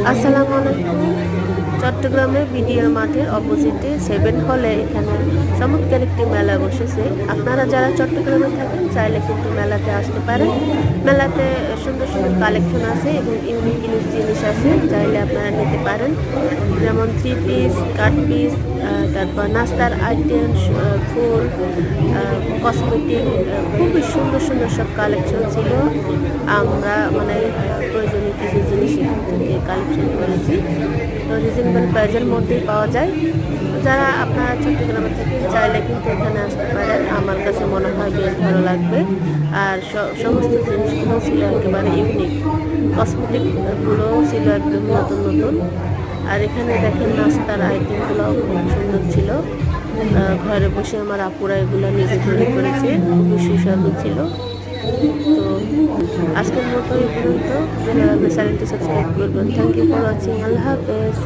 আসসালামু আলাইকুম। চট্টগ্রামে বিডিআর মাঠের অপোজিটে 7 হলে এখানে চমৎকার একটি মেলা বসেছে। আপনারা যারা চট্টগ্রামে থাকেন চাইলে কিন্তু মেলাতে আসতে পারেন। মেলাতে সুন্দর সুন্দর কালেকশন আছে এবং ইউনিক ইউনিক জিনিস আছে, চাইলে আপনারা নিতে পারেন। যেমন 3 পিস, কাট পিস, তারপর নাস্তার আইটেম, ফুল, কসমেটিক, খুবই সুন্দর সুন্দর সব কালেকশন ছিল। আমরা প্রয়োজনীয় কিছু জিনিস এখান থেকে কালেকশন করেছি। তো রিজনেবল প্রাইজের মধ্যেই পাওয়া যায়। যারা আপনারা চট্টগ্রামে থেকে চাইলে কিন্তু এখানে আসতে পারেন, আমার কাছে মনে হয় বেশ ভালো লাগবে। আর সমস্ত জিনিসগুলো ছিল একেবারে ইউনিক, কসমেটিকগুলোও ছিল একদম নতুন নতুন। আর এখানে দেখেন নাস্তার আইটেমগুলো খুব সুন্দর ছিল। ঘরে বসে আমার আপুরা এগুলো নিজে তৈরি করেছে, খুবই সুস্বাদু ছিল। তো আজকের মতো এই পর্যন্ত। চ্যানেলটি সাবস্ক্রাইব করবেন। Thank you for watching. আল্লাহ হাফেজ।